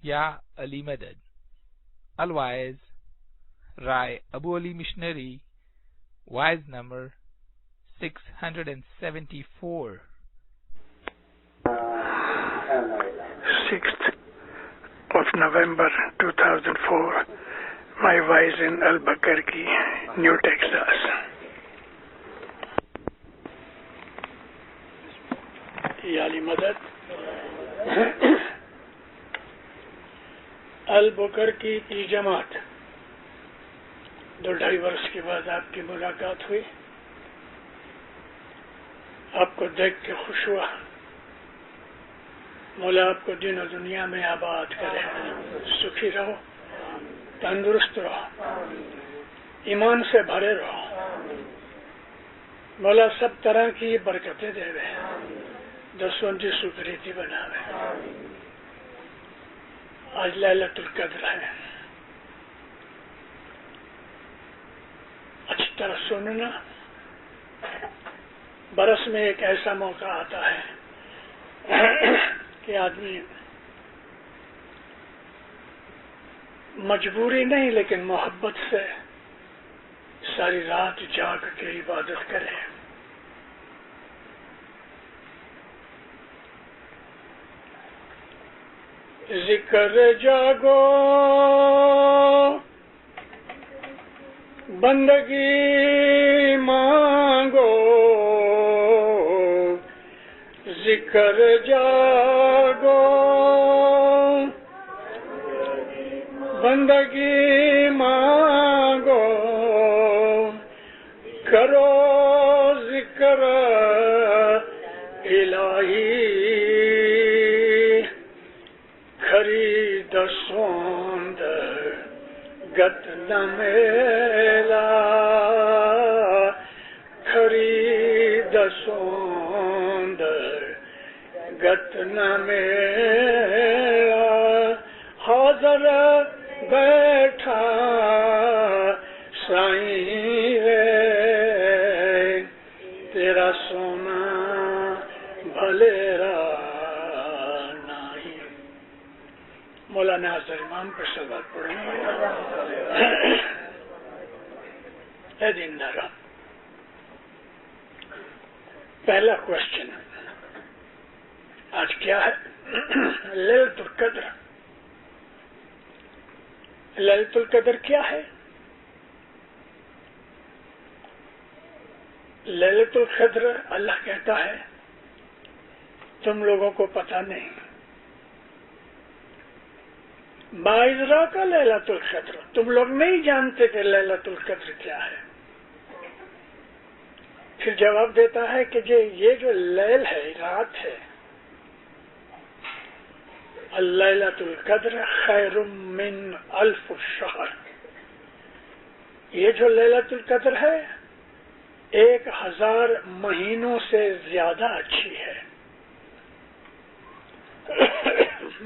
Ya Ali Madad. Otherwise, Rai Abu Ali Missionary, wise number 674. 6th of November 2004, my wise in Albuquerque, New Texas. Ya Ali Madad. البکرکی کی جماعت 2-2.5 برس کے بعد آپ کی ملاقات ہوئی. آپ کو دیکھ کے خوش ہوا. مولا آپ کو دین و دنیا میں آباد کرے. سکھی رہو, تندرست رہو, ایمان سے بھرے رہو. مولا سب طرح کی برکتیں دے رہے. 10 کی سکریتی بنا رہے. آج لیلۃ القدر ہے. اچھی طرح سننا. برس میں ایک ایسا موقع آتا ہے کہ آدمی مجبوری نہیں لیکن محبت سے ساری رات جاگ کے عبادت کرے. ذکر جاگو بندگی مانگو. ذکر جاگو بندگی مانگو. کرو ذکر الہی خرید سوند گت نہ میلا. خرید سوند گت نہ میلا. حاضر بیٹھا سائیں رے تیرا سونا بھلے مولانا حضر امام پر سوال پڑھیں. اے دین دارا, پہلا کوشچن آج کیا ہے؟ لیلۃ القدر. لیلۃ القدر کیا ہے؟ لیلۃ القدر اللہ کہتا ہے تم لوگوں کو پتہ نہیں. باعزرا کا لیلۃ القدر تم لوگ نہیں جانتے کہ لیلۃ القدر کیا ہے. پھر جواب دیتا ہے کہ یہ جو لیل ہے, رات ہے, اللیلۃ القدر خیر من 1000 شہر. یہ جو لیلۃ القدر ہے 1000 مہینوں سے زیادہ اچھی ہے.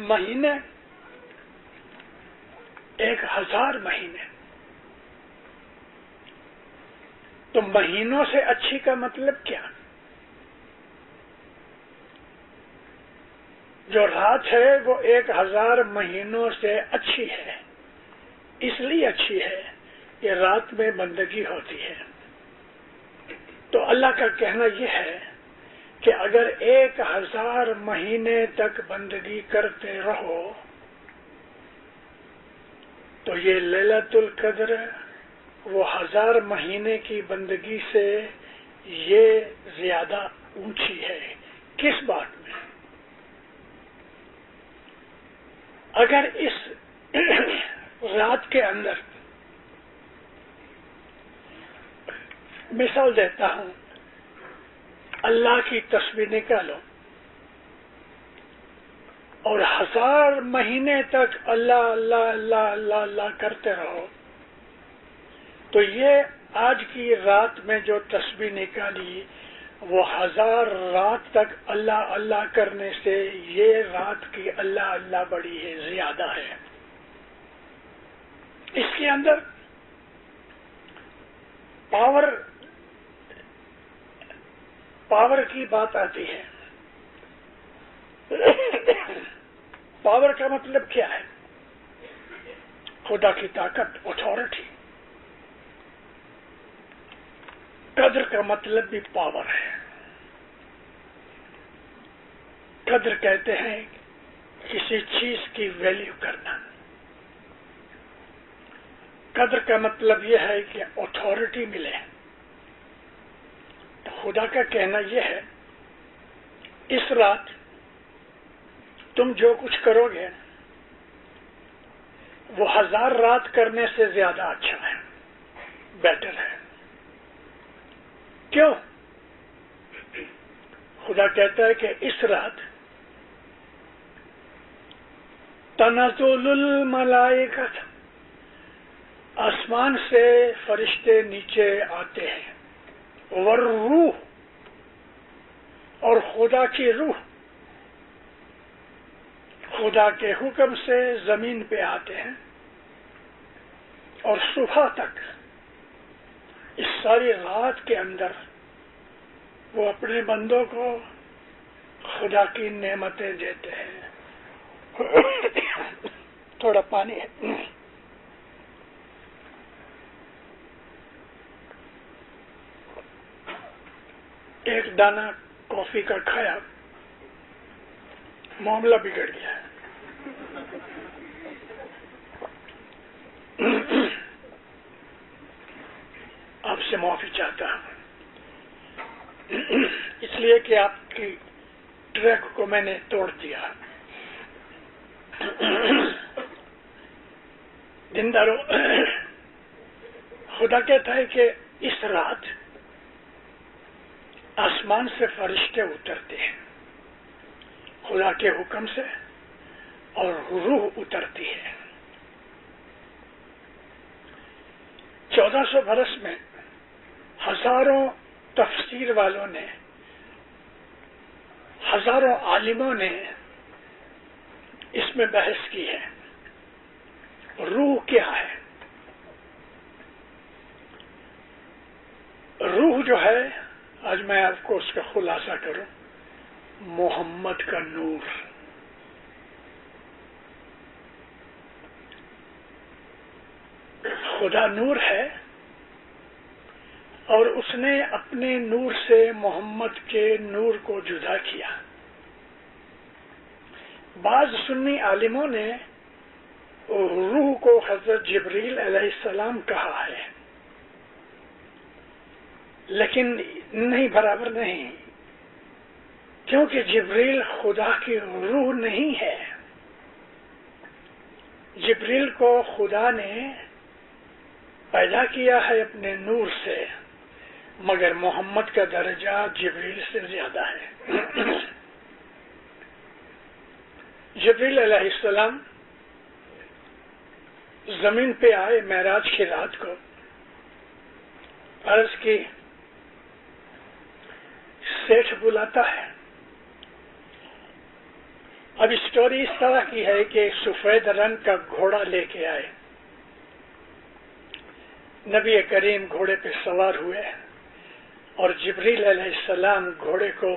مہینے 1000 مہینے. تو مہینوں سے اچھی کا مطلب کیا؟ جو رات ہے وہ 1000 مہینوں سے اچھی ہے. اس لیے اچھی ہے کہ رات میں بندگی ہوتی ہے. تو اللہ کا کہنا یہ ہے کہ اگر 1000 مہینے تک بندگی کرتے رہو تو یہ لیلۃ القدر وہ 1000 مہینے کی بندگی سے یہ زیادہ اونچی ہے. کس بات میں؟ اگر اس رات کے اندر, مثال دیتا ہوں, اللہ کی تسبیح نکالو اور 1000 مہینے تک اللہ اللہ اللہ اللہ اللہ کرتے رہو تو یہ آج کی رات میں جو تسبیح نکالی وہ 1000 رات تک اللہ اللہ کرنے سے یہ رات کی اللہ اللہ بڑی ہے, زیادہ ہے. اس کے اندر پاور کی بات آتی ہے. پاور کا مطلب کیا ہے؟ خدا کی طاقت، اتھارٹی. قدر کا مطلب بھی پاور ہے. قدر کہتے ہیں کسی چیز کی ویلیو کرنا. قدر کا مطلب یہ ہے کہ اتھارٹی ملے. تو خدا کا کہنا یہ ہے اس رات تم جو کچھ کرو گے وہ 1000 رات کرنے سے زیادہ اچھا ہے، بیٹر ہے. کیوں؟ خدا کہتا ہے کہ اس رات تنزل الملائکۃ، آسمان سے فرشتے نیچے آتے ہیں، والروح، اور خدا کی روح خدا کے حکم سے زمین پہ آتے ہیں، اور صبح تک اس ساری رات کے اندر وہ اپنے بندوں کو خدا کی نعمتیں دیتے ہیں. تھوڑا پانی ہے. ایک دانہ کافی کا کھایا، معاملہ بگڑ گیا. آپ سے معافی چاہتا ہوں اس لیے کہ آپ کی ٹریک کو میں نے توڑ دیا. دیندارو، خدا کہتا ہے کہ اس رات آسمان سے فرشتے اترتے ہیں خدا کے حکم سے، اور روح اترتی ہے. 1400 برس میں ہزاروں تفسیر والوں نے، ہزاروں عالموں نے اس میں بحث کی ہے. روح کیا ہے؟ روح جو ہے، آج میں آپ کو اس کا خلاصہ کروں، محمد کا نور. خدا نور ہے، اور اس نے اپنے نور سے محمد کے نور کو جدا کیا. بعض سنی عالموں نے روح کو حضرت جبریل علیہ السلام کہا ہے، لیکن نہیں، برابر نہیں، کیونکہ جبریل خدا کی روح نہیں ہے. جبریل کو خدا نے پیدا کیا ہے اپنے نور سے، مگر محمد کا درجہ جبریل سے زیادہ ہے. جبریل علیہ السلام زمین پہ آئے معراج کی رات کو. عرض کی، سیٹھ بلاتا ہے. اب اسٹوری اس طرح کی ہے کہ سفید رنگ کا گھوڑا لے کے آئے. نبی کریم گھوڑے پہ سوار ہوئے، اور جبریل علیہ السلام گھوڑے کو،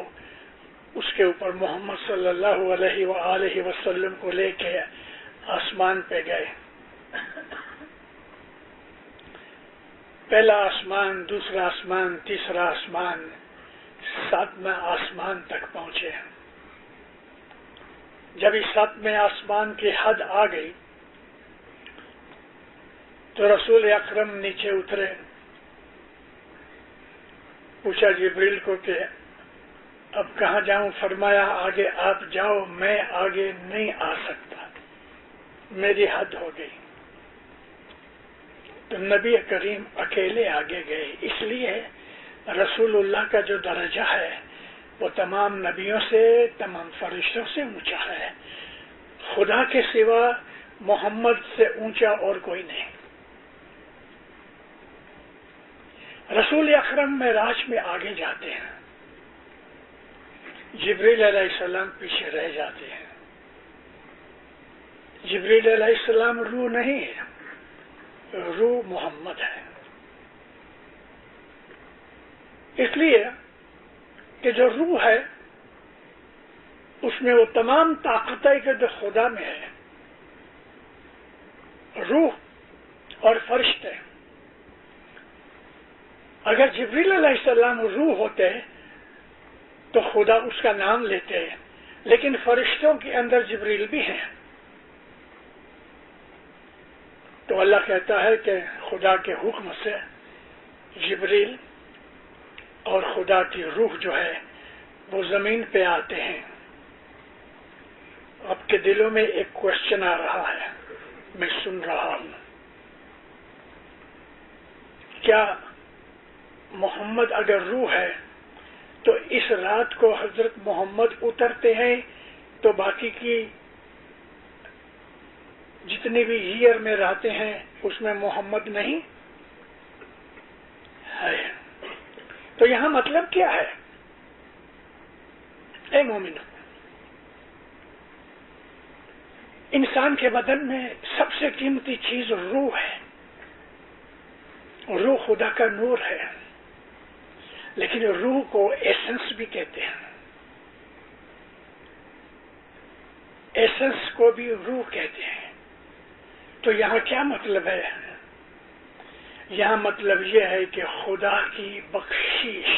اس کے اوپر محمد صلی اللہ علیہ وآلہ وسلم کو لے کے آسمان پہ گئے. پہلا آسمان، دوسرا آسمان، تیسرا آسمان، 7واں آسمان تک پہنچے. جب اس 7ویں آسمان کی حد آ گئی تو رسول اکرم نیچے اترے. پوچھا جبریل کو کہ اب کہاں جاؤں؟ فرمایا آگے آپ جاؤ، میں آگے نہیں آ سکتا، میری حد ہو گئی. تو نبی کریم اکیلے آگے گئے. اس لیے رسول اللہ کا جو درجہ ہے وہ تمام نبیوں سے، تمام فرشتوں سے اونچا ہے. خدا کے سوا محمد سے اونچا اور کوئی نہیں. رسول اکرم معراج میں آگے جاتے ہیں، جبریل علیہ السلام پیچھے رہ جاتے ہیں. جبریل علیہ السلام روح نہیں ہے، روح محمد ہے. اس لیے کہ جو روح ہے اس میں وہ تمام طاقت ہے کہ جو خدا میں ہے، روح اور فرشتے. اگر جبریل علیہ السلام روح ہوتے تو خدا اس کا نام لیتے، لیکن فرشتوں کے اندر جبریل بھی ہیں. تو اللہ کہتا ہے کہ خدا کے حکم سے جبریل اور خدا کی روح جو ہے وہ زمین پہ آتے ہیں. آپ کے دلوں میں ایک کوشچن آ رہا ہے، میں سن رہا ہوں، کیا محمد اگر روح ہے تو اس رات کو حضرت محمد اترتے ہیں تو باقی کی جتنے بھی ایئر میں رہتے ہیں اس میں محمد نہیں ہے؟ تو یہاں مطلب کیا ہے؟ اے مومنو، انسان کے بدن میں سب سے قیمتی چیز روح ہے. روح خدا کا نور ہے، لیکن روح کو ایسنس بھی کہتے ہیں. ایسنس کو بھی روح کہتے ہیں. تو یہاں کیا مطلب ہے؟ یہاں مطلب یہ ہے کہ خدا کی بخشش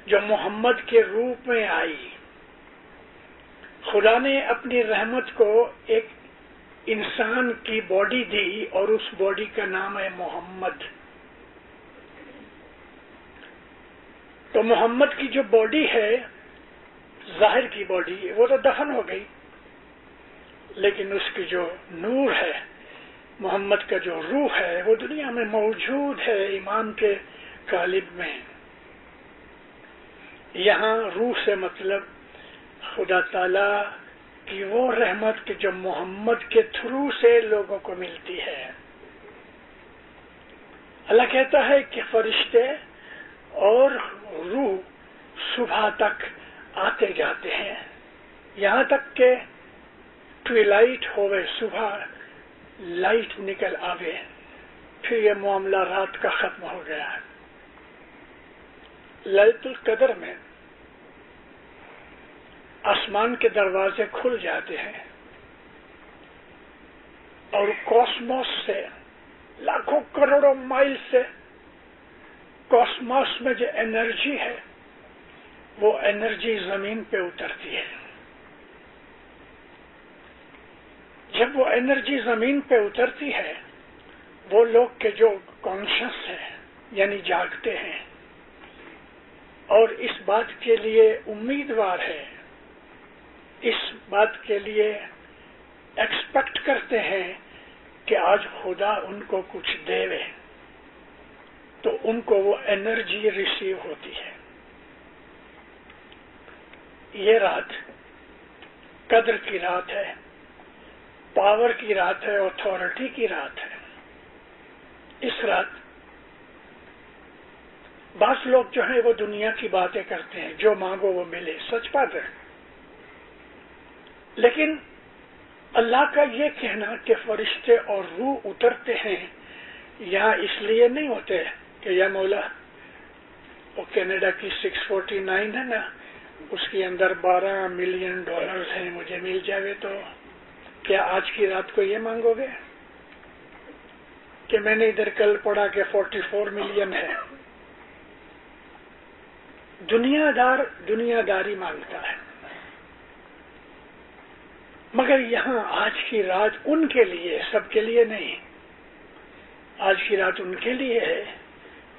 جو محمد کے روپ میں آئی، خدا نے اپنی رحمت کو ایک انسان کی باڈی دی اور اس باڈی کا نام ہے محمد. تو محمد کی جو باڈی ہے، ظاہر کی باڈی، وہ تو دفن ہو گئی، لیکن اس کی جو نور ہے، محمد کا جو روح ہے، وہ دنیا میں موجود ہے ایمان کے قالب میں. یہاں روح سے مطلب خدا تعالی کی وہ رحمت کہ جو محمد کے تھرو سے لوگوں کو ملتی ہے. اللہ کہتا ہے کہ فرشتے اور روح صبح تک آتے جاتے ہیں، یہاں تک کہ ٹویلائٹ ہوئے، صبح لائٹ نکل آوے، پھر یہ معاملہ رات کا ختم ہو گیا. لیلۃ القدر میں آسمان کے دروازے کھل جاتے ہیں اور کاسموس سے، لاکھوں کروڑوں مائل سے کاسموس میں جو انرجی ہے وہ انرجی زمین پہ اترتی ہے. جب وہ انرجی زمین پہ اترتی ہے، وہ لوگ کے جو کانشس ہے یعنی جاگتے ہیں اور اس بات کے لیے امیدوار ہے، اس بات کے لیے ایکسپیکٹ کرتے ہیں کہ آج خدا ان کو کچھ دے، تو ان کو وہ انرجی ریسیو ہوتی ہے. یہ رات قدر کی رات ہے، پاور کی رات ہے، اتھارٹی کی رات ہے. اس رات بعض لوگ جو ہیں وہ دنیا کی باتیں کرتے ہیں، جو مانگو وہ ملے، سچ بات ہے. لیکن اللہ کا یہ کہنا کہ فرشتے اور روح اترتے ہیں، یہاں اس لیے نہیں ہوتے کہ یا مولا وہ کینیڈا کی 649 ہے نا، اس کے اندر $12 ملین ہیں، مجھے مل جائے تو کیا آج کی رات کو یہ مانگو گے؟ کہ میں نے ادھر کل پڑھا کہ 44 ملین ہے. دنیا داری مانگتا ہے. مگر یہاں آج کی رات ان کے لیے، سب کے لیے نہیں. آج کی رات ان کے لیے ہے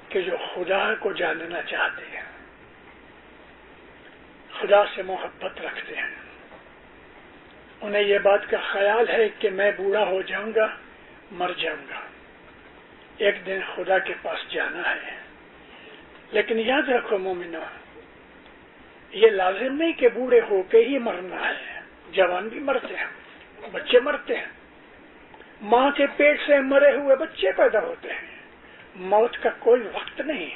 کہ جو خدا کو جاننا چاہتے ہیں، خدا سے محبت رکھتے ہیں. انہیں یہ بات کا خیال ہے کہ میں بوڑھا ہو جاؤں گا، مر جاؤں گا، ایک دن خدا کے پاس جانا ہے. لیکن یاد رکھو مومنو، یہ لازم نہیں کہ بوڑھے ہو کے ہی مرنا ہے. جوان بھی مرتے ہیں، بچے مرتے ہیں، ماں کے پیٹ سے مرے ہوئے بچے پیدا ہوتے ہیں. موت کا کوئی وقت نہیں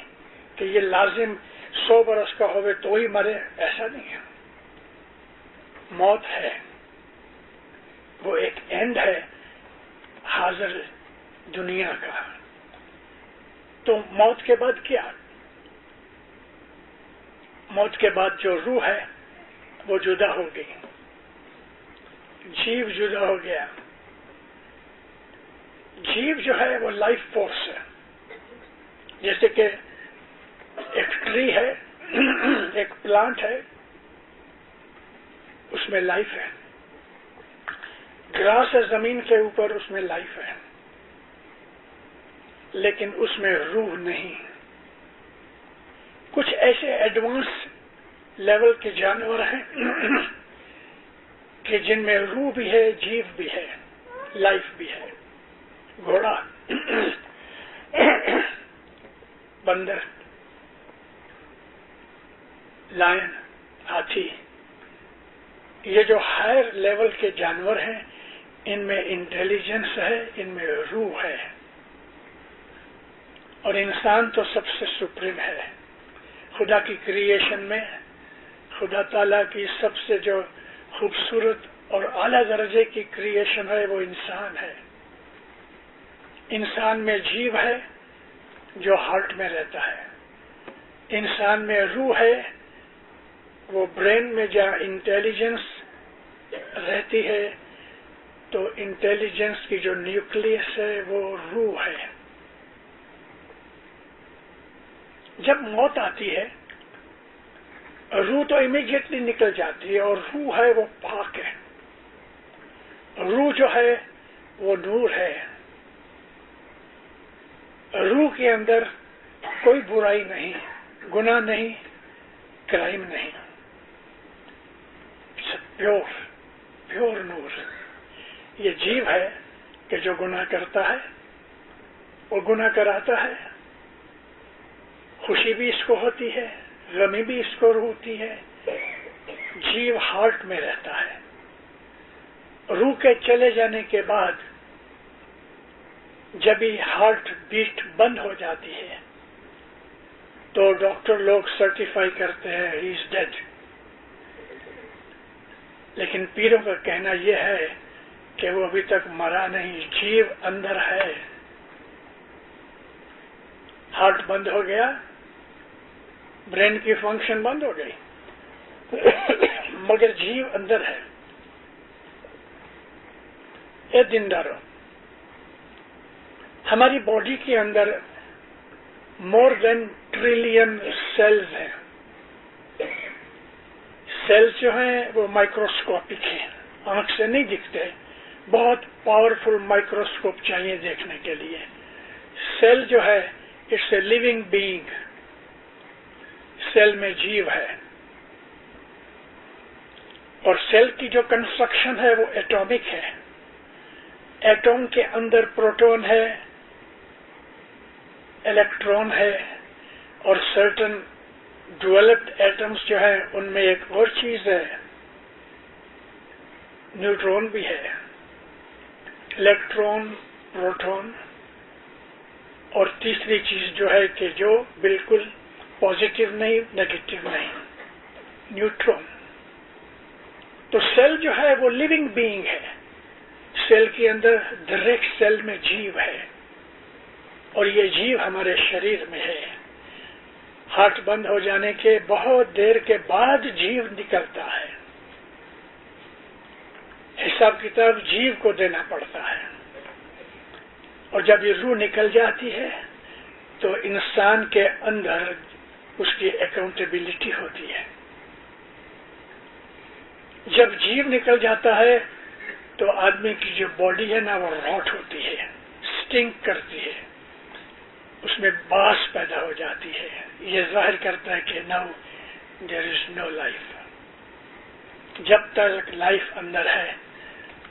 کہ یہ لازم 100 برس کا ہوئے تو ہی مرے، ایسا نہیں ہے. موت ہے، وہ ایک اینڈ ہے حاضر دنیا کا. تو موت کے بعد کیا؟ موت کے بعد جو روح ہے، وہ جدا ہو گئی، جیو جدا ہو گیا. جیو جو ہے وہ لائف فورس ہے. جیسے کہ ایک ٹری ہے، ایک پلانٹ ہے، اس میں لائف ہے. گراس ہے زمین کے اوپر، اس میں لائف ہے، لیکن اس میں روح نہیں. کچھ ایسے ایڈوانس لیول کے جانور ہیں کہ جن میں روح بھی ہے، جیو بھی ہے، لائف بھی ہے. گھوڑا، بندر، لائن، ہاتھی، یہ جو ہائر لیول کے جانور ہیں، ان میں انٹیلیجنس ہے، ان میں روح ہے. اور انسان تو سب سے سپریم ہے. خدا کی کریشن میں خدا تعالیٰ کی سب سے جو خوبصورت اور اعلیٰ درجے کی کریشن ہے وہ انسان ہے. انسان میں جیو ہے جو ہارٹ میں رہتا ہے. انسان میں روح ہے، وہ برین میں جہاں انٹیلیجنس رہتی ہے، تو انٹیلیجنس کی جو نیوکلیس ہے وہ روح ہے. جب موت آتی ہے روح تو امیڈیٹلی نکل جاتی ہے، اور روح ہے وہ پاک ہے. روح جو ہے وہ نور ہے. روح کے اندر کوئی برائی نہیں، گناہ نہیں، کرائم نہیں. پیور نور. یہ جیو ہے کہ جو گناہ کرتا ہے وہ گناہ کراتا ہے. خوشی بھی اس کو ہوتی ہے، غمی بھی اس کو ہوتی ہے. جیو ہارٹ میں رہتا ہے. روح کے چلے جانے کے بعد جب ہی ہارٹ بیٹ بند ہو جاتی ہے تو ڈاکٹر لوگ سرٹیفائی کرتے ہیں ہی از ڈیڈ. لیکن پیروں کا کہنا یہ ہے کہ وہ ابھی تک مرا نہیں، جیو اندر ہے. ہارٹ بند ہو گیا، برین کی فنکشن بند ہو گئی، مگر جیو اندر ہے. اے دیندارو، ہماری باڈی کے اندر مور دین ٹریلین سیلز ہیں. سیلز جو ہیں وہ مائکروسکوپک ہیں، آنکھ سے نہیں دکھتے، بہت پاورفل مائکروسکوپ چاہیے دیکھنے کے لیے. سیل جو ہے it's a living being. Cell میں جیو ہے، اور سیل کی جو کنسٹرکشن ہے وہ ایٹامک ہے. ایٹم کے اندر پروٹون ہے، الیکٹران ہے، اور سرٹن ڈیولپڈ ایٹمز جو ہیں ان میں ایک اور چیز ہے، نیوٹرون بھی ہے. الیکٹران، پروٹون، اور تیسری چیز جو ہے کہ جو بالکل پازیٹیو نہیں، نیگیٹو نہیں، نیوٹرون. تو سیل جو ہے وہ لیونگ بینگ ہے. سیل کے اندر ہر سیل میں جیو ہے، اور یہ جیو ہمارے شریر میں ہے. ہارٹ بند ہو جانے کے بہت دیر کے بعد جیو نکلتا ہے. حساب کتاب جیو کو دینا پڑتا ہے. اور جب یہ روح نکل جاتی ہے تو انسان کے اندر اس کی اکاؤنٹیبلٹی ہوتی ہے. جب جیو نکل جاتا ہے تو آدمی کی جو باڈی ہے نا وہ راٹ ہوتی ہے، سٹنک کرتی ہے، اس میں باس پیدا ہو جاتی ہے. یہ ظاہر کرتا ہے کہ نو دیر از نو لائف. جب تک لائف اندر ہے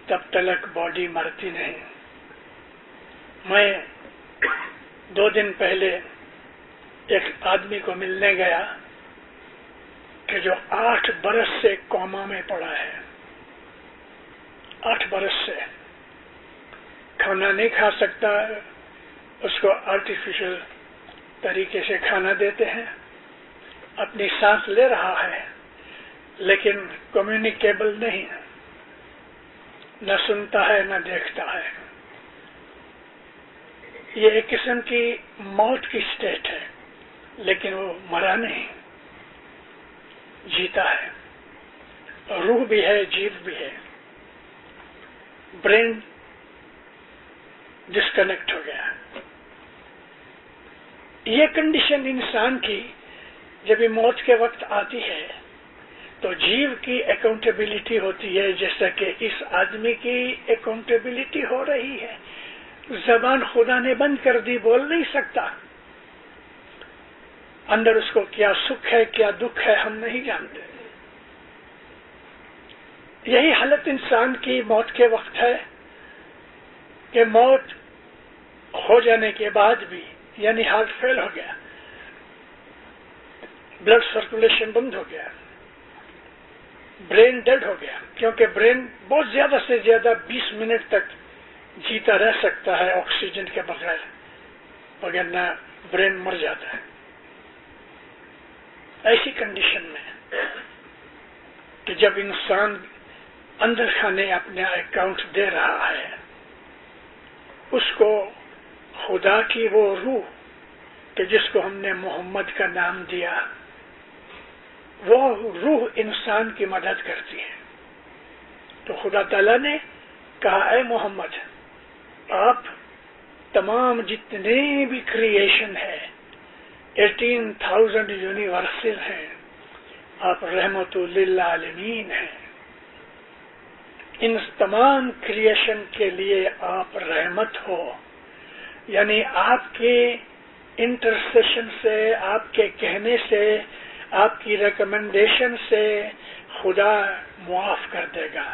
تب تک باڈی مرتی نہیں. میں 2 دن پہلے ایک آدمی کو ملنے گیا کہ جو 8 برس سے کوما میں پڑا ہے. 8 برس سے کھانا نہیں کھا سکتا، اس کو آرٹیفیشل طریقے سے کھانا دیتے ہیں. اپنی سانس لے رہا ہے لیکن کمیونیکیبل نہیں، نہ سنتا ہے نہ دیکھتا ہے. یہ ایک قسم کی موت کی سٹیٹ ہے، لیکن وہ مرا نہیں، جیتا ہے. روح بھی ہے، جیو بھی ہے. برین ڈسکنیکٹ ہو گیا. یہ کنڈیشن انسان کی جب موت کے وقت آتی ہے تو جیو کی اکاؤنٹیبلٹی ہوتی ہے، جیسا کہ اس آدمی کی اکاؤنٹیبلٹی ہو رہی ہے. زبان خدا نے بند کر دی، بول نہیں سکتا. اندر اس کو کیا سکھ ہے کیا دکھ ہے ہم نہیں جانتے. یہی حالت انسان کی موت کے وقت ہے کہ موت ہو جانے کے بعد بھی، یعنی ہارٹ فیل ہو گیا، بلڈ سرکولیشن بند ہو گیا، برین ڈیڈ ہو گیا. کیونکہ برین بہت زیادہ سے زیادہ 20 منٹ تک جیتا رہ سکتا ہے آکسیجن کے بغیر، وگرنہ برین مر جاتا ہے. ایسی کنڈیشن میں کہ جب انسان اندر کھانے اپنا اکاؤنٹ دے رہا ہے، اس کو خدا کی وہ روح کہ جس کو ہم نے محمد کا نام دیا، وہ روح انسان کی مدد کرتی ہے. تو خدا تعالیٰ نے کہا اے محمد، آپ تمام جتنے بھی کریشن ہے، 18,000 یونیورسل ہیں، آپ رحمت للعالمین ہیں. ان تمام کریشن کے لیے آپ رحمت ہو، یعنی آپ کے انٹرسیشن سے، آپ کے کہنے سے، آپ کی ریکمنڈیشن سے خدا معاف کر دے گا.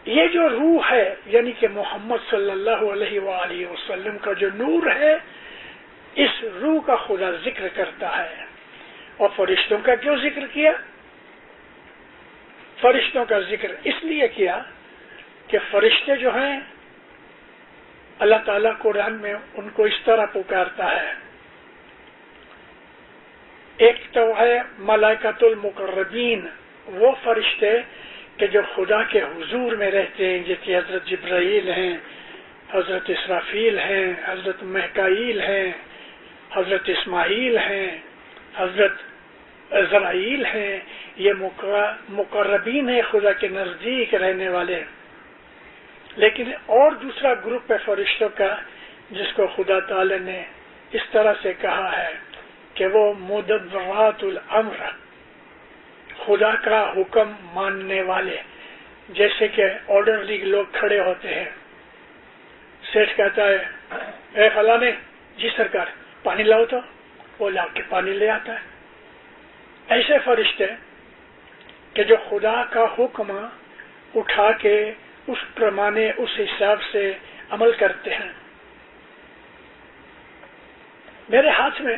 یہ جو روح ہے، یعنی کہ محمد صلی اللہ علیہ وآلہ وسلم کا جو نور ہے، اس روح کا خدا ذکر کرتا ہے. اور فرشتوں کا کیوں ذکر کیا؟ فرشتوں کا ذکر اس لیے کیا کہ فرشتے جو ہیں اللہ تعالیٰ قرآن میں ان کو اس طرح پکارتا ہے. ایک تو ہے ملائکۃ المقربین، وہ فرشتے کہ جو خدا کے حضور میں رہتے ہیں، جیسے حضرت جبرائیل ہیں، حضرت اسرافیل ہیں، حضرت میکائیل ہیں، حضرت اسماعیل ہیں، حضرت عزرائیل ہیں. یہ مقربین ہیں، خدا کے نزدیک رہنے والے. لیکن اور دوسرا گروپ ہے فرشتوں کا جس کو خدا تعالی نے اس طرح سے کہا ہے کہ وہ مدبرات الامر، خدا کا حکم ماننے والے. جیسے کہ آرڈرلی لوگ کھڑے ہوتے ہیں، سیٹھ کہتا ہے اے فلانے، جی سرکار پانی لاؤ، تو وہ لا کے پانی لے آتا ہے. ایسے فرشتے کہ جو خدا کا حکم اٹھا کے اس پرمانے اس حساب سے عمل کرتے ہیں. میرے ہاتھ میں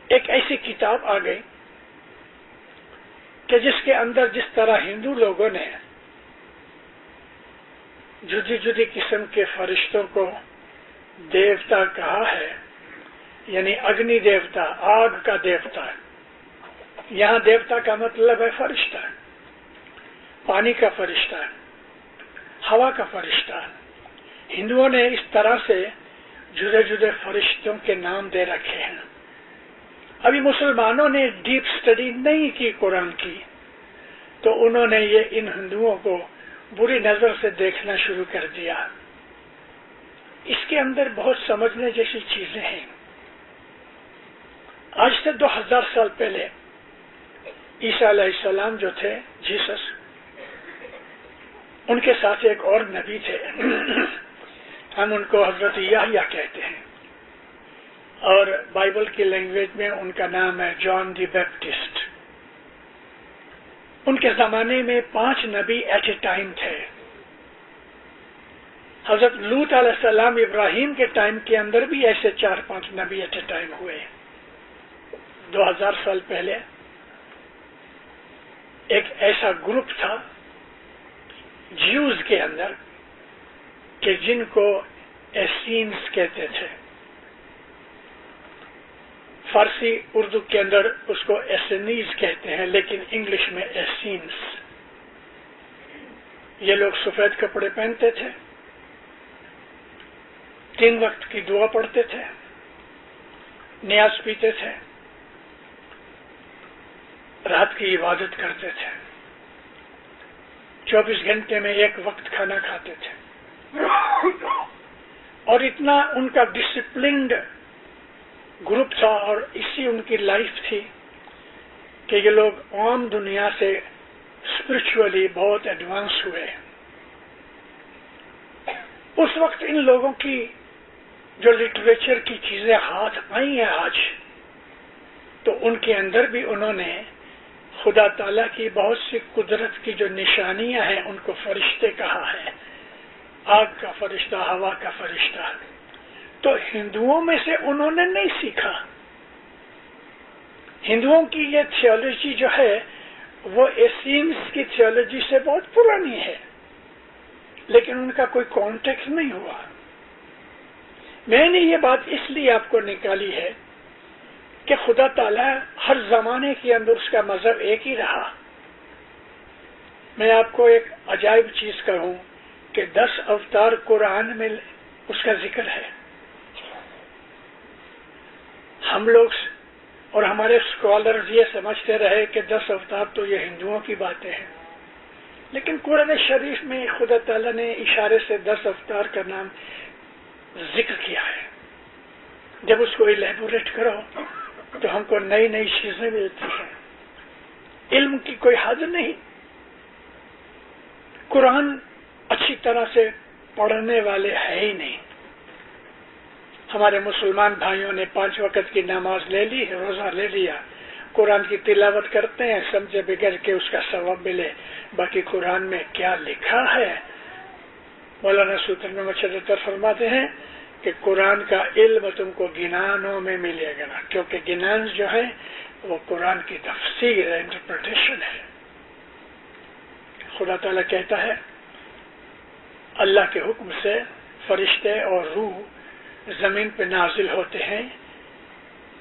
ایک ایسی کتاب آ گئی کہ جس کے اندر جس طرح ہندو لوگوں نے جدی جدی قسم کے فرشتوں کو دیوتا کہا ہے، یعنی اگنی دیوتا، آگ کا دیوتا. یہاں دیوتا کا مطلب ہے فرشتہ، پانی کا فرشتہ، ہوا کا فرشتہ. ہندوؤں نے اس طرح سے جدے جدے فرشتوں کے نام دے رکھے ہیں. ابھی مسلمانوں نے ڈیپ سٹڈی نہیں کی قرآن کی، تو انہوں نے یہ ان ہندوؤں کو بری نظر سے دیکھنا شروع کر دیا. اس کے اندر بہت سمجھنے جیسی چیزیں ہیں. آج سے 2000 سال پہلے عیسیٰ علیہ السلام جو تھے، جیسس، ان کے ساتھ ایک اور نبی تھے، ہم ان کو حضرت یحییٰ کہتے ہیں، اور بائبل کی لینگویج میں ان کا نام ہے جان دی بیپٹسٹ. ان کے زمانے میں 5 نبی ایٹ اے ٹائم تھے. حضرت لوط علیہ السلام ابراہیم کے ٹائم کے اندر بھی ایسے 4-5 نبی ایٹ اے ٹائم ہوئے. 2000 سال پہلے ایک ایسا گروپ تھا جیوز کے اندر کہ جن کو ایسینز کہتے تھے. فارسی اردو کے اندر اس کو ایسینیز کہتے ہیں، لیکن انگلش میں ایسینز. یہ لوگ سفید کپڑے پہنتے تھے، 3 وقت کی دعا پڑھتے تھے، نیاز پیتے تھے، رات کی عبادت کرتے تھے، 24 گھنٹے میں ایک وقت کھانا کھاتے تھے، اور اتنا ان کا ڈسپلنڈ گروپ تھا اور اسی ان کی لائف تھی کہ یہ لوگ عام دنیا سے اسپرچولی بہت ایڈوانس ہوئے۔ اس وقت ان لوگوں کی جو لٹریچر کی چیزیں ہاتھ آئی ہیں آج، تو ان کے اندر بھی انہوں نے خدا تعالیٰ کی بہت سی قدرت کی جو نشانیاں ہیں ان کو فرشتے کہا ہے، آگ کا فرشتہ، ہوا کا فرشتہ۔ تو ہندوؤں میں سے انہوں نے نہیں سیکھا۔ ہندوؤں کی یہ تھیولوجی جو ہے وہ ایسینز کی تھیولوجی سے بہت پرانی ہے، لیکن ان کا کوئی کانٹیکٹ نہیں ہوا۔ میں نے یہ بات اس لیے آپ کو نکالی ہے کہ خدا تعالیٰ ہر زمانے کے اندر اس کا مذہب ایک ہی رہا۔ میں آپ کو ایک عجائب چیز کہوں کہ 10 اوتار قرآن میں اس کا ذکر ہے۔ ہم لوگ اور ہمارے اسکالرز یہ سمجھتے رہے کہ 10 اوتار تو یہ ہندوؤں کی باتیں ہیں، لیکن قرآن شریف میں خدا تعالیٰ نے اشارے سے 10 اوتار کا نام ذکر کیا ہے۔ جب اس کو الیبوریٹ کرو تو ہم کو نئی نئی چیزیں ملتی ہیں۔ علم کی کوئی حد نہیں۔ قرآن اچھی طرح سے پڑھنے والے ہے ہی نہیں۔ ہمارے مسلمان بھائیوں نے 5 وقت کی نماز لے لی، روزہ لے لیا، قرآن کی تلاوت کرتے ہیں سمجھے بغیر کہ اس کا ثواب ملے، باقی قرآن میں کیا لکھا ہے؟ مولانا سوتر میں مچھر فرماتے ہیں کہ قرآن کا علم تم کو گنانوں میں ملے گا، کیونکہ گنان جو ہے وہ قرآن کی تفسیر ہے، انٹرپریٹیشن ہے۔ خدا تعالیٰ کہتا ہے اللہ کے حکم سے فرشتے اور روح زمین پہ نازل ہوتے ہیں،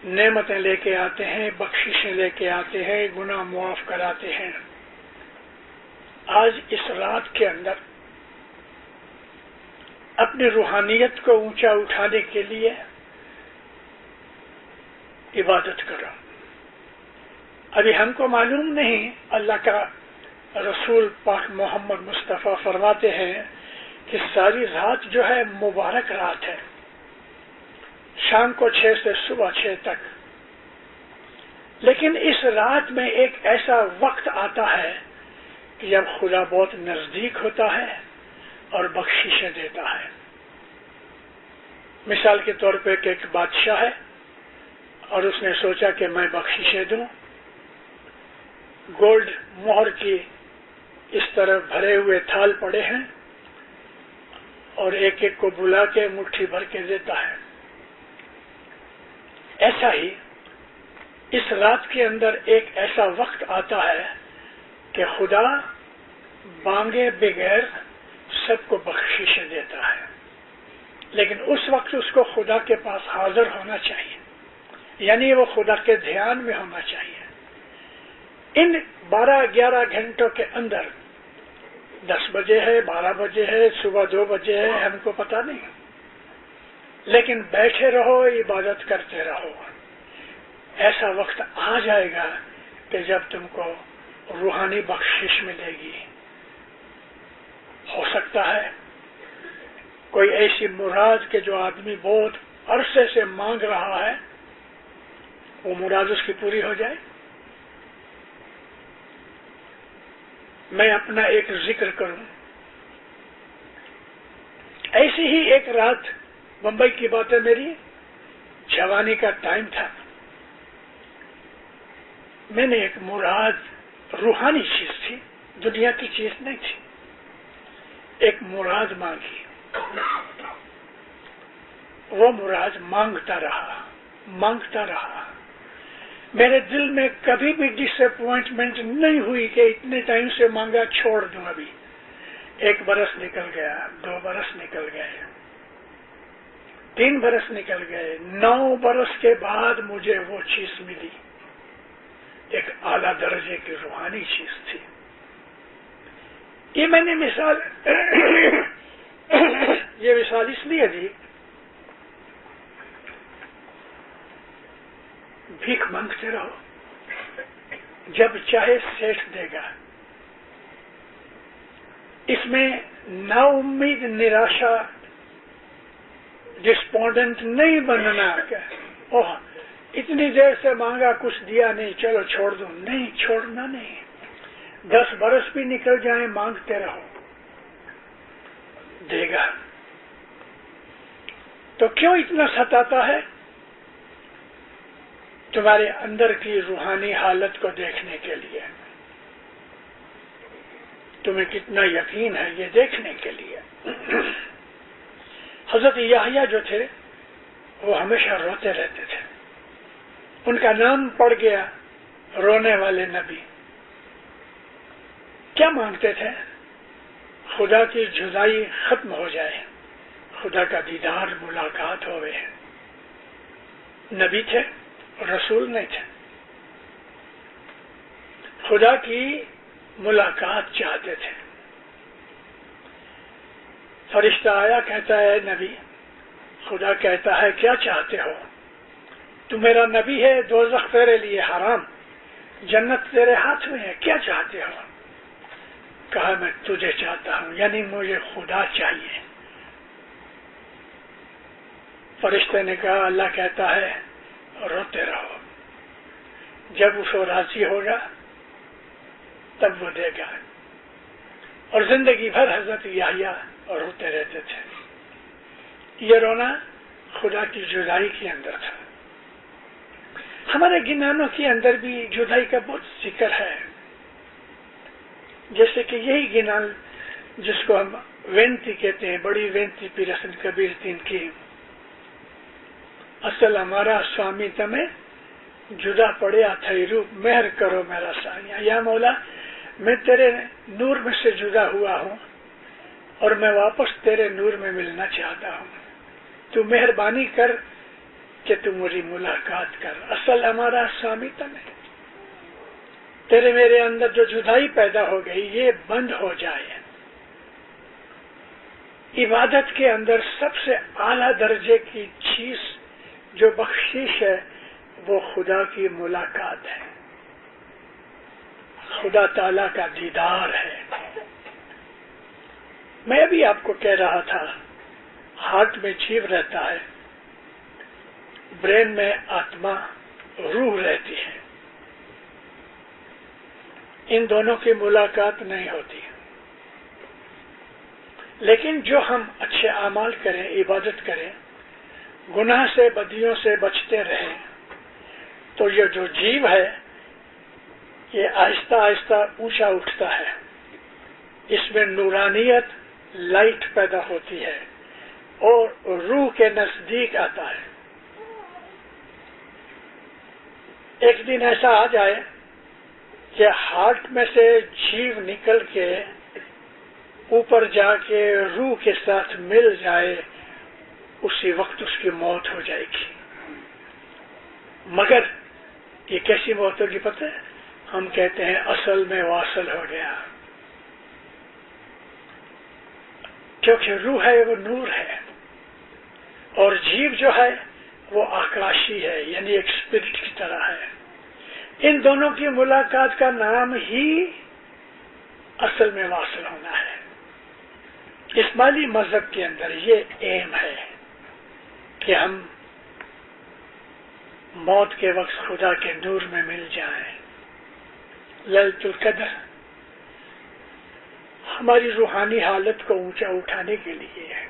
نعمتیں لے کے آتے ہیں، بخششیں لے کے آتے ہیں، گناہ معاف کراتے ہیں۔ آج اس رات کے اندر اپنی روحانیت کو اونچا اٹھانے کے لیے عبادت کرو۔ ابھی ہم کو معلوم نہیں، اللہ کا رسول پاک محمد مصطفیٰ فرماتے ہیں کہ ساری رات جو ہے مبارک رات ہے، شام کو 6 سے صبح 6 تک، لیکن اس رات میں ایک ایسا وقت آتا ہے کہ جب خدا بہت نزدیک ہوتا ہے اور بخششیں دیتا ہے۔ مثال کے طور پہ ایک بادشاہ ہے اور اس نے سوچا کہ میں بخششیں دوں، گولڈ مہر کی اس طرح بھرے ہوئے تھال پڑے ہیں اور ایک ایک کو بلا کے مٹھی بھر کے دیتا ہے۔ ایسا ہی اس رات کے اندر ایک ایسا وقت آتا ہے کہ خدا مانگے بغیر سب کو بخشش دیتا ہے، لیکن اس وقت اس کو خدا کے پاس حاضر ہونا چاہیے، یعنی وہ خدا کے دھیان میں ہونا چاہیے۔ ان 12-11 گھنٹوں کے اندر 10 بجے ہے، 12 بجے ہے، صبح 2 بجے ہے، ہم کو پتا نہیں، لیکن بیٹھے رہو، عبادت کرتے رہو۔ ایسا وقت آ جائے گا کہ جب تم کو روحانی بخشش ملے گی۔ ہو سکتا ہے کوئی ایسی مراد کہ جو آدمی بہت عرصے سے مانگ رہا ہے وہ مراد اس کی پوری ہو جائے۔ میں اپنا ایک ذکر کروں، ایسی ہی ایک رات بمبئی کی بات ہے، میری جوانی کا ٹائم تھا، میں نے ایک مراد، روحانی چیز تھی، دنیا کی چیز نہیں تھی، ایک مراد مانگی۔ وہ مراد مانگتا رہا، میرے دل میں کبھی بھی ڈس اپوائنٹمنٹ نہیں ہوئی کہ اتنے ٹائم سے مانگا چھوڑ دوں۔ ابھی 1 برس نکل گیا، 2 برس نکل گئے، 3 برس نکل گئے، 9 برس کے بعد مجھے وہ چیز ملی، ایک اعلیٰ درجے کی روحانی چیز تھی۔ یہ میں نے مثال اس لیے دی، بھیک مانگتے رہو، جب چاہے سیٹھ دے گا. اس میں نا امید، نراشا، ڈسپونڈنٹ نہیں بننا کہ اوہ اتنی دیر سے مانگا کچھ دیا نہیں، چلو چھوڑ دوں. نہیں، چھوڑنا نہیں. 10 برس بھی نکل جائیں مانگتے رہو، دے گا. تو کیوں اتنا ستاتا ہے؟ تمہارے اندر کی روحانی حالت کو دیکھنے کے لیے، تمہیں کتنا یقین ہے یہ دیکھنے کے لیے. حضرت یحییٰ جو تھے وہ ہمیشہ روتے رہتے تھے. ان کا نام پڑ گیا رونے والے نبی. کیا مانگتے تھے؟ خدا کی جدائی ختم ہو جائے، خدا کا دیدار، ملاقات ہوئے. نبی تھے، رسول نہیں تھے. خدا کی ملاقات چاہتے تھے. فرشتہ آیا، کہتا ہے نبی، خدا کہتا ہے کیا چاہتے ہو؟ تو میرا نبی ہے، دوزخ تیرے لیے حرام، جنت تیرے ہاتھ میں ہے، کیا چاہتے ہو؟ کہا میں تجھے چاہتا ہوں، یعنی مجھے خدا چاہیے. فرشتے نے کہا، اللہ کہتا ہے روتے رہو، جب اس کو راضی ہوگا تب وہ دے گا. اور زندگی بھر حضرت یحییٰ روتے رہتے تھے. یہ رونا خدا کی جدائی کے اندر تھا. ہمارے گنانوں کے اندر بھی جدائی کا بہت ذکر ہے. جیسے کہ یہی گنان جس کو ہم وینتی کہتے ہیں، بڑی وینتی پیرسن کبیر تین کی، اصل ہمارا سوامی تمہیں جدا پڑیا تھئی روپ، مہر کرو میرا سایہ. یا مولا، میں تیرے نور میں سے جدا ہوا ہوں اور میں واپس تیرے نور میں ملنا چاہتا ہوں. تو مہربانی کر کہ تو مجھے ملاقات کر. اصل ہمارا سوامی تمہیں، تیرے میرے اندر جو جدائی پیدا ہو گئی یہ بند ہو جائے. عبادت کے اندر سب سے اعلیٰ درجے کی چیز جو بخشش ہے وہ خدا کی ملاقات ہے، خدا تعالی کا دیدار ہے. میں ابھی آپ کو کہہ رہا تھا، ہارٹ میں جیو رہتا ہے، برین میں آتما، روح رہتی ہے. ان دونوں کی ملاقات نہیں ہوتی. لیکن جو ہم اچھے اعمال کریں، عبادت کریں، گناہ سے، بدیوں سے بچتے رہیں، تو یہ جو جیو ہے یہ آہستہ آہستہ اونچا اٹھتا ہے. اس میں نورانیت، لائٹ پیدا ہوتی ہے اور روح کے نزدیک آتا ہے. ایک دن ایسا آ جائے کہ ہارٹ میں سے جیو نکل کے اوپر جا کے روح کے ساتھ مل جائے، اسی وقت اس کی موت ہو جائے گی. مگر یہ کیسی موت ہوگی پتہ ہے؟ ہم کہتے ہیں اصل میں واصل ہو گیا، کیونکہ روح ہے وہ نور ہے اور جیو جو ہے وہ آکاشی ہے، یعنی ایک اسپرٹ کی طرح ہے. ان دونوں کی ملاقات کا نام ہی اصل میں واصل ہونا ہے. اسماعیلی مذہب کے اندر یہ ایم ہے کہ ہم موت کے وقت خدا کے نور میں مل جائیں. لیلۃ القدر ہماری روحانی حالت کو اونچا اٹھانے کے لیے ہے.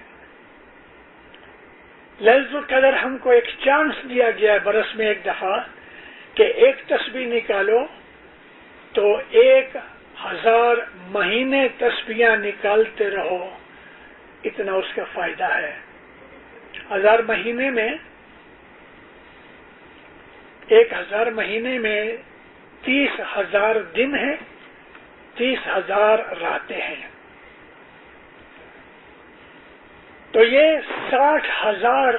لیلۃ القدر ہم کو ایک چانس دیا گیا ہے برس میں ایک دفعہ کہ ایک تسبیح نکالو تو 1000 مہینے تسبیحاں نکالتے رہو، اتنا اس کا فائدہ ہے. 1000 مہینے میں 1000 مہینے میں 30,000 دن ہیں، 30,000 راتیں ہیں. تو یہ 60,000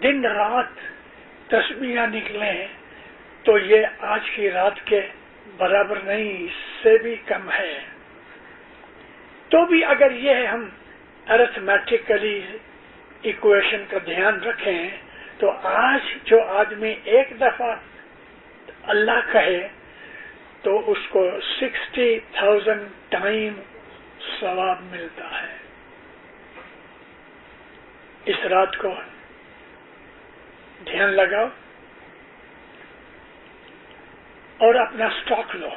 دن رات تسبیحاں نکلے ہیں تو یہ آج کی رات کے برابر نہیں، اس سے بھی کم ہے. تو بھی اگر یہ ہم ارتھمیٹیکلی ایکویشن کا دھیان رکھیں تو آج جو آدمی ایک دفعہ اللہ کہے تو اس کو 60,000 ٹائم ثواب ملتا ہے. اس رات کو دھیان لگاؤ اور اپنا سٹاک لو.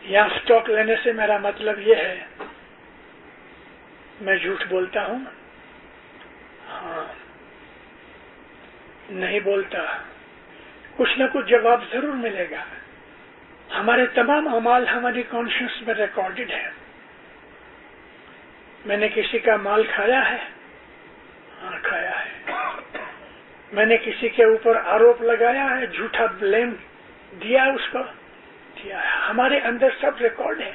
یہاں سٹاک لینے سے میرا مطلب یہ ہے میں جھوٹ بولتا ہوں؟ ہاں، نہیں بولتا. کچھ نہ کچھ جواب ضرور ملے گا. ہمارے تمام اعمال ہماری کانشیس میں ریکارڈڈ ہے. میں نے کسی کا مال کھایا ہے؟ ہاں کھایا ہے. میں نے کسی کے اوپر آروپ لگایا ہے، جھوٹا بلیم دیا اس کو، دیا ہے. ہمارے اندر سب ریکارڈ ہے.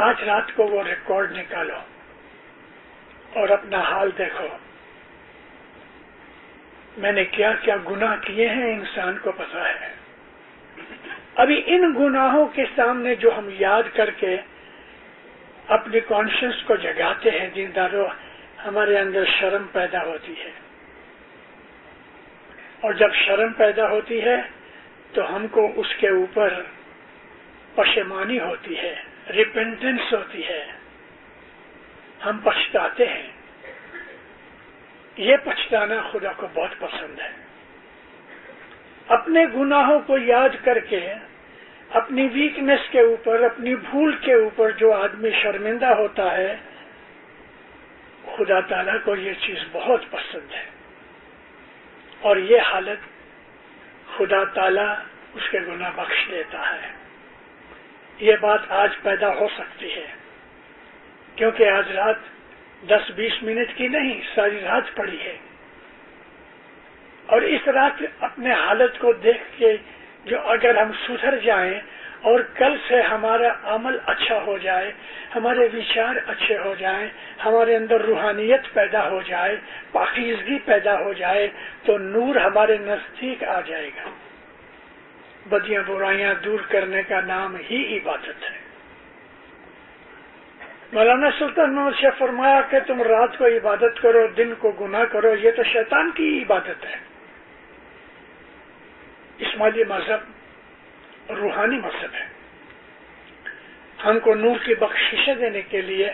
آج رات کو وہ ریکارڈ نکالو اور اپنا حال دیکھو. میں نے کیا کیا گناہ کیے ہیں انسان کو پتا ہے. ابھی ان گناہوں کے سامنے جو ہم یاد کر کے اپنی کانشنس کو جگاتے ہیں دینداروں، ہمارے اندر شرم پیدا ہوتی ہے. اور جب شرم پیدا ہوتی ہے تو ہم کو اس کے اوپر پشیمانی ہوتی ہے، ریپینٹنس ہوتی ہے. ہم پچھتاتے ہیں. یہ پچھتانا خدا کو بہت پسند ہے. اپنے گناہوں کو یاد کر کے، اپنی ویکنس کے اوپر، اپنی بھول کے اوپر جو آدمی شرمندہ ہوتا ہے، خدا تعالیٰ کو یہ چیز بہت پسند ہے. اور یہ حالت خدا تعالیٰ اس کے گناہ بخش دیتا ہے. یہ بات آج پیدا ہو سکتی ہے کیونکہ آج رات 10-20 منٹ کی نہیں، ساری رات پڑی ہے. اور اس رات اپنے حالت کو دیکھ کے جو اگر ہم سدھر جائیں اور کل سے ہمارا عمل اچھا ہو جائے، ہمارے وچار اچھے ہو جائیں، ہمارے اندر روحانیت پیدا ہو جائے، پاکیزگی پیدا ہو جائے، تو نور ہمارے نزدیک آ جائے گا. بدیاں برائیاں دور کرنے کا نام ہی عبادت ہے. مولانا سلطان محمد شاہ فرمایا کہ تم رات کو عبادت کرو، دن کو گناہ کرو، یہ تو شیطان کی عبادت ہے. اسماعیلی مذہب روحانی مذہب ہے. ہم کو نور کی بخششیں دینے کے لیے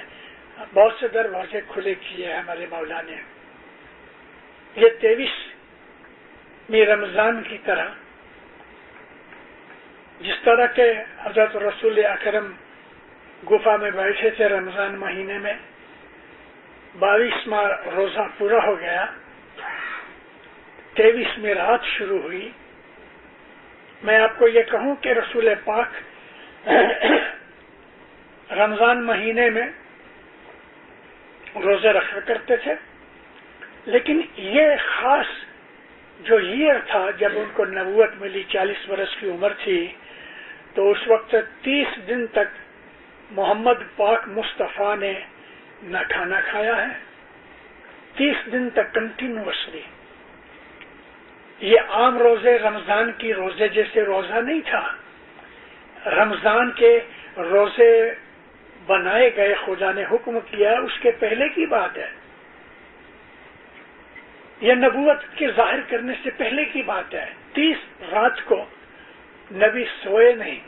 بہت سے دروازے کھلے کیے ہیں ہمارے مولا نے. یہ 23ویں رمضان کی طرح، جس طرح کے حضرت رسول اکرم گفا میں بیٹھے تھے رمضان مہینے میں، 22واں روزہ پورا ہو گیا، 23ویں رات شروع ہوئی. میں آپ کو یہ کہوں کہ رسول پاک رمضان مہینے میں روزے رکھا کرتے تھے، لیکن یہ خاص جو ایئر تھا جب ان کو نبوت ملی، 40 برس کی عمر تھی، تو اس وقت 30 دن تک محمد پاک مصطفیٰ نے نہ کھانا کھایا ہے، 30 دن تک کنٹینیوسلی. یہ عام روزے رمضان کی روزے جیسے روزہ نہیں تھا. رمضان کے روزے بنائے گئے، خدا نے حکم کیا، اس کے پہلے کی بات ہے. یہ نبوت کے ظاہر کرنے سے پہلے کی بات ہے. 30 رات کو نبی سوئے نہیں،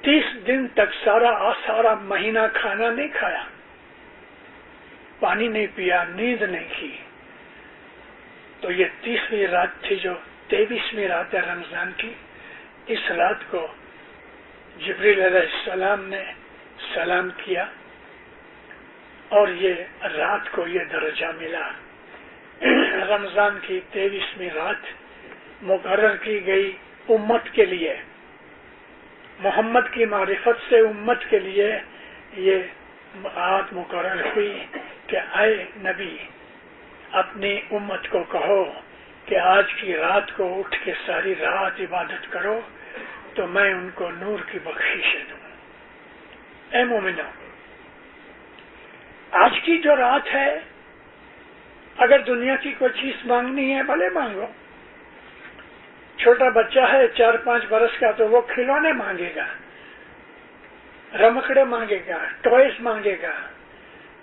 30 دن تک سارا مہینہ کھانا نہیں کھایا، پانی نہیں پیا، نیند نہیں کی. تو یہ 30ویں رات تھی جو 23ویں رات ہے رمضان کی. اس رات کو جبریل علیہ السلام نے سلام کیا اور یہ رات کو یہ درجہ ملا. رمضان کی 23ویں رات مقرر کی گئی امت کے لیے، محمد کی معرفت سے امت کے لیے یہ رات مقرر ہوئی کہ اے نبی، اپنی امت کو کہو کہ آج کی رات کو اٹھ کے ساری رات عبادت کرو تو میں ان کو نور کی بخشش دوں. اے مومنو، آج کی جو رات ہے، اگر دنیا کی کوئی چیز مانگنی ہے بھلے مانگو. چھوٹا بچہ ہے 4-5 برس کا تو وہ کھلونے مانگے گا، رمکڑے مانگے گا، ٹوائز مانگے گا.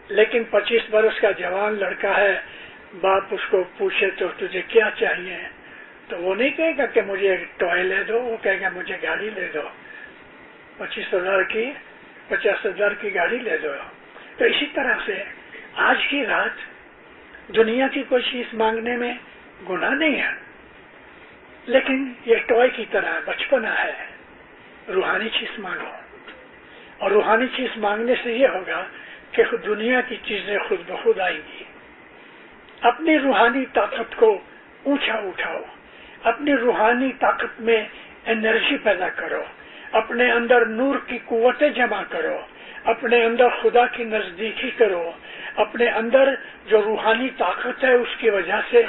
لیکن 25 برس کا جوان لڑکا ہے، باپ اس کو پوچھے تو تجھے کیا چاہیے، تو وہ نہیں کہے گا کہ مجھے ایک ٹوائے لے دو، وہ کہے گا مجھے گاڑی لے دو، 25,000 کی 50,000 کی گاڑی لے دو۔ تو اسی طرح سے آج کی رات دنیا کی کوئی چیز مانگنے میں گناہ نہیں ہے، لیکن یہ ٹوائے کی طرح بچپنا ہے۔ روحانی چیز مانگو، اور روحانی چیز مانگنے سے یہ ہوگا کہ دنیا کی چیزیں خود بخود آئیں گی۔ اپنی روحانی طاقت کو اونچا اٹھاؤ، اپنی روحانی طاقت میں انرجی پیدا کرو، اپنے اندر نور کی قوتیں جمع کرو، اپنے اندر خدا کی نزدیکی کرو، اپنے اندر جو روحانی طاقت ہے اس کی وجہ سے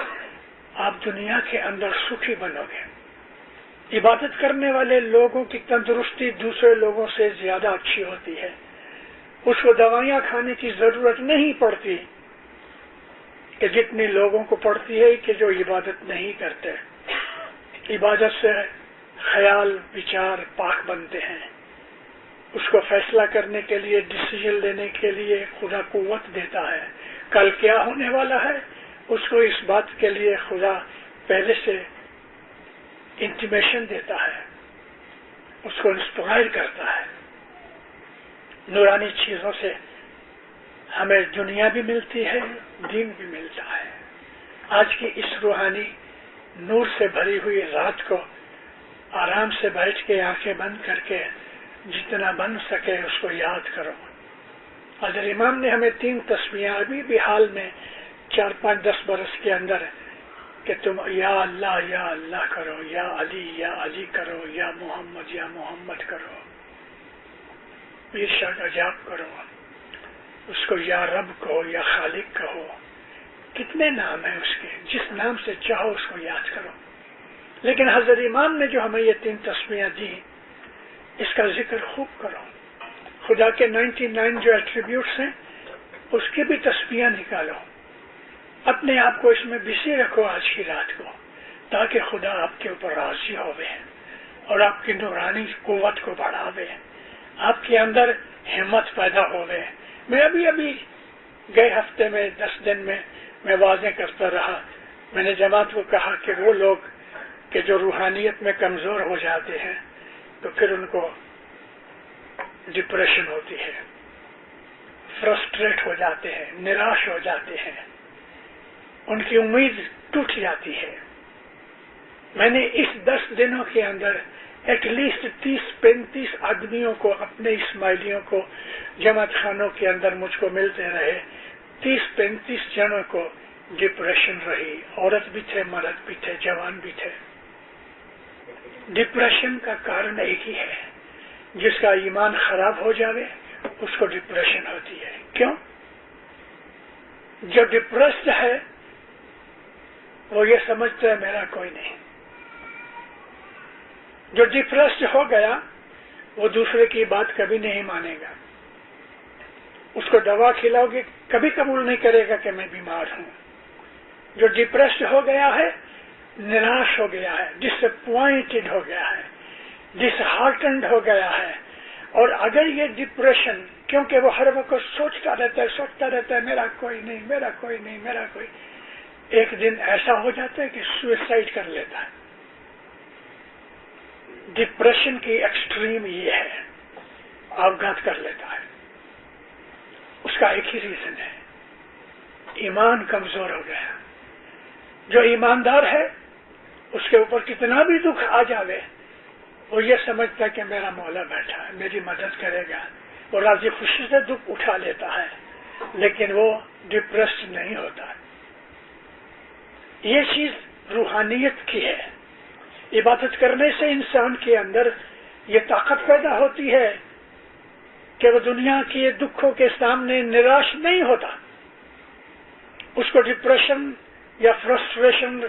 آپ دنیا کے اندر سکھی بنو گے۔ عبادت کرنے والے لوگوں کی تندرستی دوسرے لوگوں سے زیادہ اچھی ہوتی ہے، اس کو دوائیاں کھانے کی ضرورت نہیں پڑتی کہ جتنی لوگوں کو پڑتی ہے کہ جو عبادت نہیں کرتے۔ عبادت سے خیال وچار پاک بنتے ہیں، اس کو فیصلہ کرنے کے لیے، ڈیسیژن لینے کے لیے خدا قوت دیتا ہے۔ کل کیا ہونے والا ہے اس کو اس بات کے لیے خدا پہلے سے انٹیمیشن دیتا ہے، اس کو انسپائر کرتا ہے۔ نورانی چیزوں سے ہمیں دنیا بھی ملتی ہے، دین بھی ملتا ہے۔ آج کی اس روحانی نور سے بھری ہوئی رات کو آرام سے بیٹھ کے آنکھیں بند کر کے جتنا بن سکے اس کو یاد کرو۔ حضرت امام نے ہمیں 3 تسبیحیں ابھی بھی حال میں 4 5 10 برس کے اندر کہ تم یا اللہ کرو، یا علی کرو، یا محمد کرو، پیر شاہ کا جاپ کرو، اس کو یا رب کہو یا خالق کہو۔ کتنے نام ہیں اس کے، جس نام سے چاہو اس کو یاد کرو۔ لیکن حضرت امام نے جو ہمیں یہ 3 تسبیحیں دی اس کا ذکر خوب کرو۔ خدا کے 99 جو ایٹریبیوٹس ہیں اس کی بھی تسبیحیں نکالو، اپنے آپ کو اس میں بزی رکھو آج کی رات کو، تاکہ خدا آپ کے اوپر راضی ہوئے اور آپ کی نورانی قوت کو بڑھاوے، آپ کے اندر ہمت پیدا ہوئے۔ میں ابھی گئے ہفتے میں 10 دن میں واضح کرتا رہا، میں نے جماعت کو کہا کہ وہ لوگ کہ جو روحانیت میں کمزور ہو جاتے ہیں تو پھر ان کو ڈپریشن ہوتی ہے، فرسٹریٹ ہو جاتے ہیں، نراش ہو جاتے ہیں، ان کی امید ٹوٹ جاتی ہے۔ میں نے اس 10 دنوں کے اندر ایٹ لیسٹ 30-35 آدمیوں کو، اپنے اسماعیلیوں کو جماعت خانوں کے اندر مجھ کو ملتے رہے، 30-35 جنوں کو ڈپریشن رہی، عورت بھی تھے، مرد بھی تھے، جوان بھی تھے۔ ڈپریشن کا کارن ایک ہی ہے، جس کا ایمان خراب ہو جاوے اس کو ڈپریشن ہوتی ہے۔ کیوں؟ جو ڈپریسڈ ہے وہ یہ سمجھتا ہے میرا کوئی نہیں۔ جو ڈپریسڈ ہو گیا وہ دوسرے کی بات کبھی نہیں مانے گا، اس کو دوا کھلاؤ گے کبھی قبول نہیں کرے گا کہ میں بیمار ہوں۔ جو ڈپریسڈ ہو گیا ہے، نراش ہو گیا ہے، ڈس اپوائنٹڈ ہو گیا ہے، ڈس ہارٹنڈ ہو گیا ہے، اور اگر یہ ڈپریشن، کیونکہ وہ ہر وقت سوچتا رہتا ہے میرا کوئی نہیں، میرا کوئی نہیں، میرا کوئی، ایک دن ایسا ہو جاتا ہے کہ سوئسائڈ کر لیتا ہے۔ ڈپریشن کی ایکسٹریم یہ ہے، آوگھات کر لیتا ہے۔ اس کا ایک ہی ریزن ہے، ایمان کمزور ہو گیا۔ جو ایماندار ہے اس کے اوپر کتنا بھی دکھ آ جاوے وہ یہ سمجھتا ہے کہ میرا مولا بیٹھا ہے، میری مدد کرے گا، وہ راضی خوشی سے دکھ اٹھا لیتا ہے، لیکن وہ ڈپریسڈ نہیں ہوتا۔ یہ چیز روحانیت کی ہے۔ عبادت کرنے سے انسان کے اندر یہ طاقت پیدا ہوتی ہے کہ وہ دنیا کے دکھوں کے سامنے نراش نہیں ہوتا، اس کو ڈپریشن یا فرسٹریشن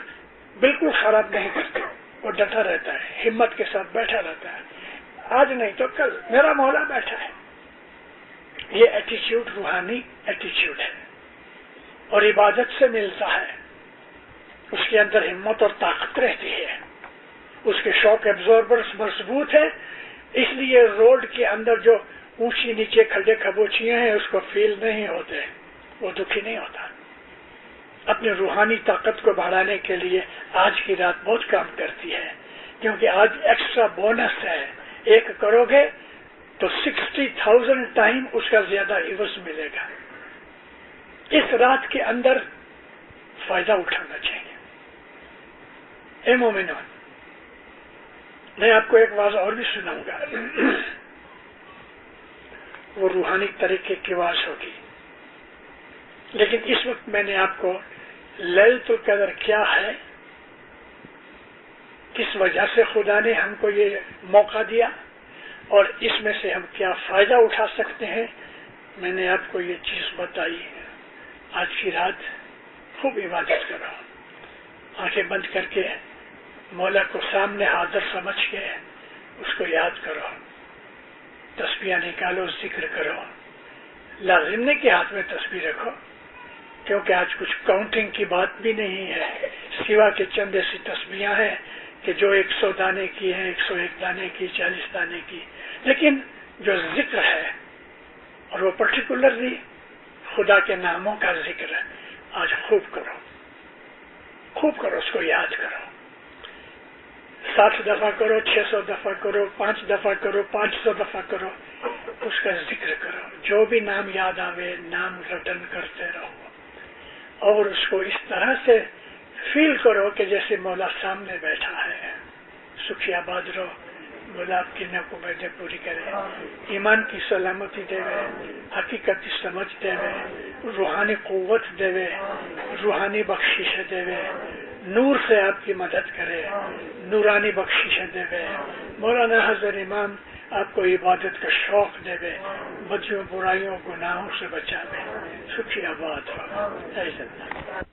بالکل خراب نہیں کرتا، وہ ڈٹا رہتا ہے، ہمت کے ساتھ بیٹھا رہتا ہے، آج نہیں تو کل میرا مولا بیٹھا ہے۔ یہ ایٹیچیوڈ روحانی ایٹیچیوڈ ہے اور عبادت سے ملتا ہے۔ اس کے اندر ہمت اور طاقت رہتی ہے، اس کے شوق ایبزاربرز مضبوط ہے، اس لیے روڈ کے اندر جو اونچی نیچے کھڈے کھبوچیاں ہیں اس کو فیل نہیں ہوتے، وہ دکھی نہیں ہوتا۔ اپنی روحانی طاقت کو بڑھانے کے لیے آج کی رات بہت کام کرتی ہے، کیونکہ آج ایکسٹرا بونس ہے. ایک کرو گے تو 60,000 ٹائم اس کا زیادہ عوض ملے گا. اس رات کے اندر فائدہ اٹھانا چاہیے. اے مومنون، میں آپ کو ایک واضح اور بھی سناؤں گا. وہ روحانی طریقے کی واضح ہوگی، لیکن اس وقت میں نے آپ کو لیلۃ القدر کیا ہے، کس وجہ سے خدا نے ہم کو یہ موقع دیا اور اس میں سے ہم کیا فائدہ اٹھا سکتے ہیں، میں نے آپ کو یہ چیز بتائی. آج کی رات خوب عبادت کرو، آنکھیں بند کر کے مولا کو سامنے حاضر سمجھ کے اس کو یاد کرو، تسبیح نکالو، ذکر کرو. لازم نہیں کہ ہاتھ میں تسبیح رکھو، کیونکہ آج کچھ کاؤنٹنگ کی بات بھی نہیں ہے، سوا کے چند ایسی تسبیحاں ہیں کہ جو 100 دانے کی ہیں، 101 دانے کی، 40 دانے کی. لیکن جو ذکر ہے اور وہ پرٹیکولرلی خدا کے ناموں کا ذکر ہے، آج خوب کرو، خوب کرو، اس کو یاد کرو. 60 دفعہ کرو، 600 دفعہ کرو، 5 دفعہ کرو، 500 دفعہ کرو، اس کا ذکر کرو. جو بھی نام یاد آوے نام رٹن کرتے رہو، اور اس کو اس طرح سے فیل کرو کہ جیسے مولا سامنے بیٹھا ہے. سکھی آباد رہو، مولا آپ کی نعمتیں پوری کرے، ایمان کی سلامتی دے، حقیقت کی سمجھ دے، روحانی قوت دے، روحانی بخشش دے، نور سے آپ کی مدد کرے، نورانی بخشش دے. مولانا حضرت امام آپ کو عبادت کا شوق دے، بدیوں برائیوں گناہوں سے بچا دے. سکھی آباد رہو.